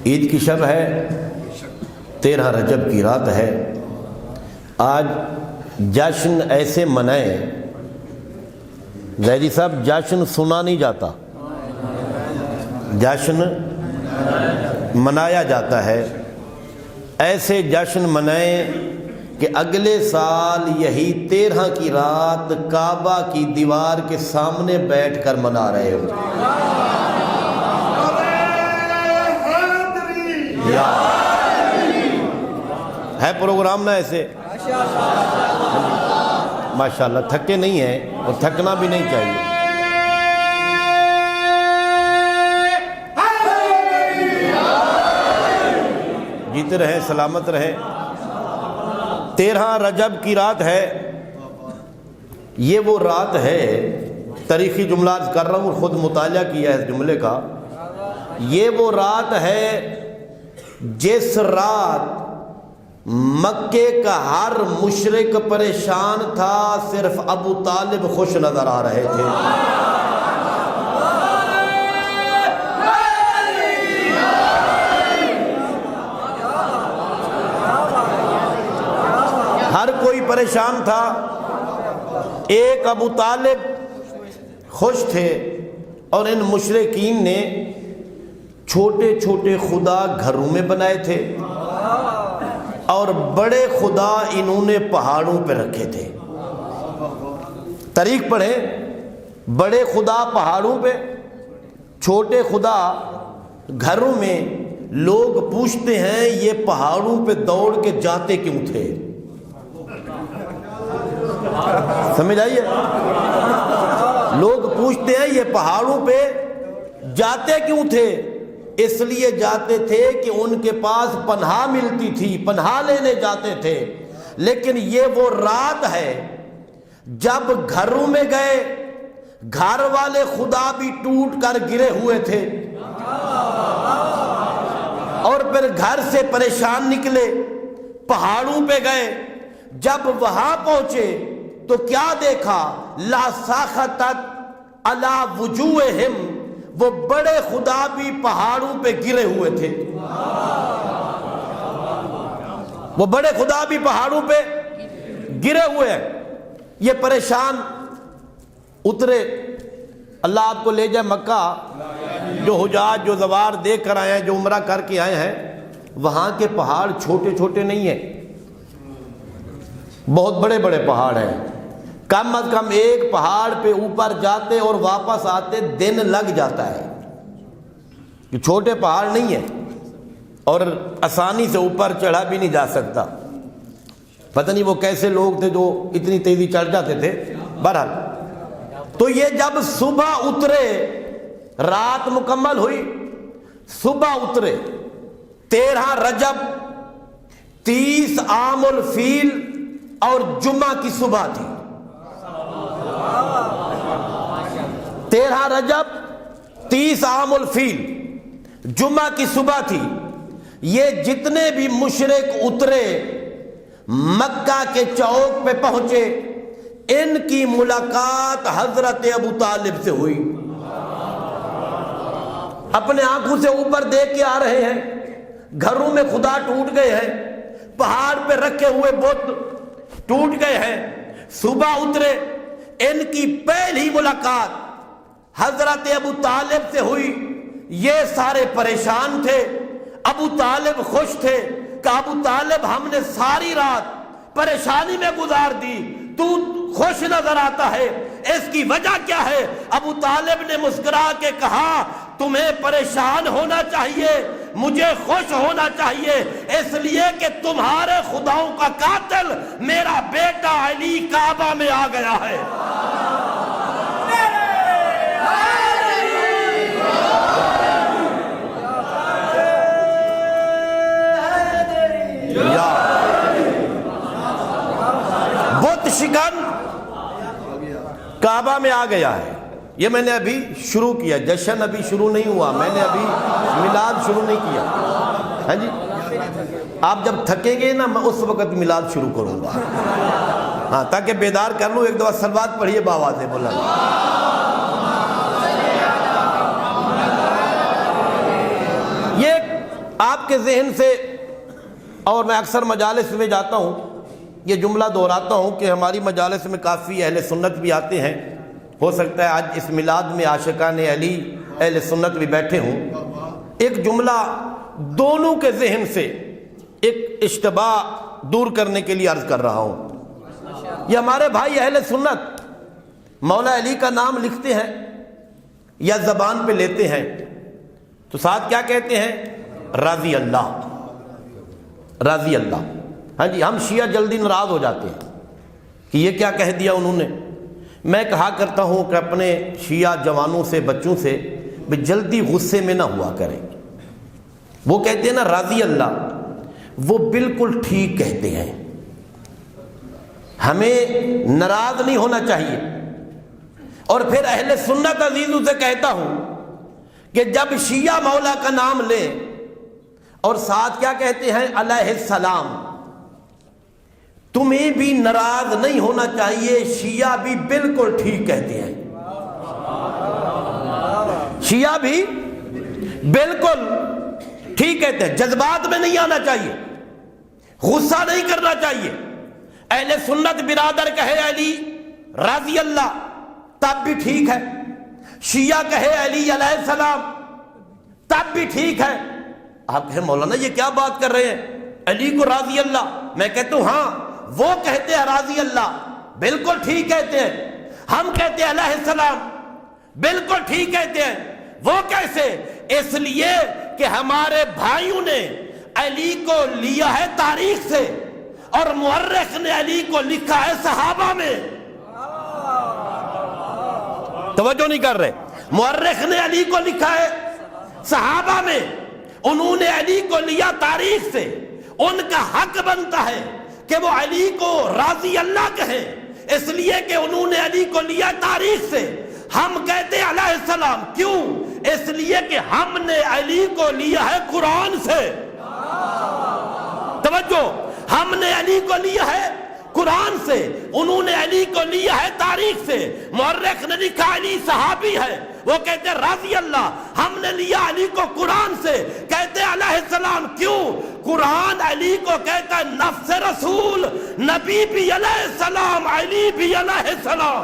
عید کی شب ہے، 13 رجب کی رات ہے۔ آج جشن ایسے منائیں، زیدی صاحب جشن سنا نہیں جاتا، جشن منایا جاتا ہے۔ ایسے جشن منائیں کہ اگلے سال یہی 13 کی رات کعبہ کی دیوار کے سامنے بیٹھ کر منا رہے ہو۔ ہے پروگرام نا ایسے؟ ماشاءاللہ تھکے نہیں ہیں اور تھکنا بھی نہیں چاہیے۔ جیتے رہیں، سلامت رہیں۔ 13 رجب کی رات ہے، یہ وہ رات ہے، تاریخی جملات کر رہا ہوں، خود مطالعہ کیا ہے اس جملے کا۔ یہ وہ رات ہے جس رات مکے کا ہر مشرک پریشان تھا، صرف ابو طالب خوش نظر آ رہے تھے۔ ہر کوئی پریشان تھا، ایک ابو طالب خوش تھے۔ اور ان مشرکین نے چھوٹے چھوٹے خدا گھروں میں بنائے تھے اور بڑے خدا انہوں نے پہاڑوں پہ رکھے تھے۔ تاریخ پڑھیں، بڑے خدا پہاڑوں پہ، چھوٹے خدا گھروں میں۔ لوگ پوچھتے ہیں یہ پہاڑوں پہ دوڑ کے جاتے کیوں تھے؟ سمجھ آئیے؟ لوگ پوچھتے ہیں یہ پہاڑوں پہ جاتے کیوں تھے؟ اس لیے جاتے تھے کہ ان کے پاس پناہ ملتی تھی، پناہ لینے جاتے تھے۔ لیکن یہ وہ رات ہے جب گھروں میں گئے، گھر والے خدا بھی ٹوٹ کر گرے ہوئے تھے، اور پھر گھر سے پریشان نکلے، پہاڑوں پہ گئے۔ جب وہاں پہنچے تو کیا دیکھا؟ لا ساختت علی وجوہہم، وہ بڑے خدا بھی پہاڑوں پہ گرے ہوئے تھے۔ وہ بڑے خدا بھی پہاڑوں پہ گرے ہوئے ہیں۔ یہ پریشان اترے۔ اللہ آپ کو لے جائے مکہ، جو حجاج جو زوار دیکھ کر آئے ہیں، جو عمرہ کر کے آئے ہیں، وہاں کے پہاڑ چھوٹے چھوٹے نہیں ہیں، بہت بڑے بڑے پہاڑ ہیں۔ کم از کم ایک پہاڑ پہ اوپر جاتے اور واپس آتے دن لگ جاتا ہے۔ یہ چھوٹے پہاڑ نہیں ہیں اور آسانی سے اوپر چڑھا بھی نہیں جا سکتا۔ پتہ نہیں وہ کیسے لوگ تھے جو اتنی تیزی چڑھ جاتے تھے۔ بہرحال تو یہ جب صبح اترے، رات مکمل ہوئی، صبح اترے، 13 رجب، 30 عام الفیل اور جمعہ کی صبح تھی۔ 13 رجب، 30 عام الفیل، جمعہ کی صبح تھی۔ یہ جتنے بھی مشرک اترے، مکہ کے چوک پہ پہنچے، ان کی ملاقات حضرت ابو طالب سے ہوئی۔ اپنے آنکھوں سے اوپر دیکھ کے آ رہے ہیں، گھروں میں خدا ٹوٹ گئے ہیں، پہاڑ پہ رکھے ہوئے بت ٹوٹ گئے ہیں۔ صبح اترے، ان کی پہلی ملاقات حضرت ابو طالب سے ہوئی۔ یہ سارے پریشان تھے، ابو طالب خوش تھے کہ ابو طالب ہم نے ساری رات پریشانی میں گزار دی، تو خوش نظر آتا ہے، اس کی وجہ کیا ہے؟ ابو طالب نے مسکرا کے کہا تمہیں پریشان ہونا چاہیے، مجھے خوش ہونا چاہیے، اس لیے کہ تمہارے خداؤں کا قاتل میرا بیٹا علی کعبہ میں آ گیا ہے۔ بت شکن کعبہ میں آ گیا ہے۔ یہ میں نے ابھی شروع کیا، جشن ابھی شروع نہیں ہوا، میں نے ابھی میلاد شروع نہیں کیا۔ ہاں جی، آپ جب تھکیں گے نا میں اس وقت میلاد شروع کروں گا، ہاں، تاکہ بیدار کر لوں۔ ایک دفعہ صلوات پڑھیے باواز بولا۔ یہ آپ کے ذہن سے، اور میں اکثر مجالس میں جاتا ہوں یہ جملہ دہراتا ہوں کہ ہماری مجالس میں کافی اہل سنت بھی آتے ہیں، ہو سکتا ہے آج اس میلاد میں عاشقان علی اہل سنت بھی بیٹھے ہوں، ایک جملہ دونوں کے ذہن سے ایک اشتباہ دور کرنے کے لیے عرض کر رہا ہوں۔ یہ ہمارے بھائی اہل سنت مولا علی کا نام لکھتے ہیں یا زبان پہ لیتے ہیں تو ساتھ کیا کہتے ہیں؟ رضی اللہ، رضی اللہ۔ ہاں جی، ہم شیعہ جلدی ناراض ہو جاتے ہیں کہ یہ کیا کہہ دیا انہوں نے۔ میں کہا کرتا ہوں کہ اپنے شیعہ جوانوں سے، بچوں سے جلدی غصے میں نہ ہوا کریں۔ وہ کہتے ہیں نا رضی اللہ، وہ بالکل ٹھیک کہتے ہیں، ہمیں ناراض نہیں ہونا چاہیے۔ اور پھر اہل سنت عزیزوں سے کہتا ہوں کہ جب شیعہ مولا کا نام لیں اور ساتھ کیا کہتے ہیں؟ علیہ السلام، تمہیں بھی ناراض نہیں ہونا چاہیے، شیعہ بھی بالکل ٹھیک کہتے ہیں، شیعہ بھی بالکل ٹھیک کہتے ہیں۔ جذبات میں نہیں آنا چاہیے، غصہ نہیں کرنا چاہیے۔ اہل سنت برادر کہے علی رضی اللہ تب بھی ٹھیک ہے، شیعہ کہے علی علیہ السلام تب بھی ٹھیک ہے۔ آپ کہیں مولانا یہ کیا بات کر رہے ہیں، علی کو رضی اللہ؟ میں کہتا ہوں ہاں، وہ کہتے ہیں رضی اللہ، بالکل ٹھیک کہتے ہیں، ہم کہتے ہیں علیہ السلام، بالکل ٹھیک کہتے ہیں۔ وہ کیسے؟ اس لیے کہ ہمارے بھائیوں نے علی کو لیا ہے تاریخ سے، اور مورخ نے علی کو لکھا ہے صحابہ میں۔ توجہ نہیں کر رہے، مورخ نے علی کو لکھا ہے صحابہ میں، انہوں نے علی کو لیا تاریخ سے، ان کا حق بنتا ہے کہ وہ علی کو رضی اللہ کہیں، اس لیے کہ انہوں نے علی کو لیا تاریخ سے۔ ہم کہتے ہیں علیہ السلام، کیوں؟ اس لیے کہ ہم نے علی کو لیا ہے قرآن سے۔ توجہ، ہم نے علی کو لیا ہے قرآن سے، انہوں نے علی کو لیا ہے تاریخ سے۔ مورخ نے لکھا علی صحابی ہے، وہ کہتے ہیں رضی اللہ، ہم نے لیا علی کو قرآن سے، کہتے ہیں علیہ السلام، کیوں؟ قرآن علی کو کہتا ہے نفس رسول، نبی بھی علیہ السلام، علی بھی علیہ السلام۔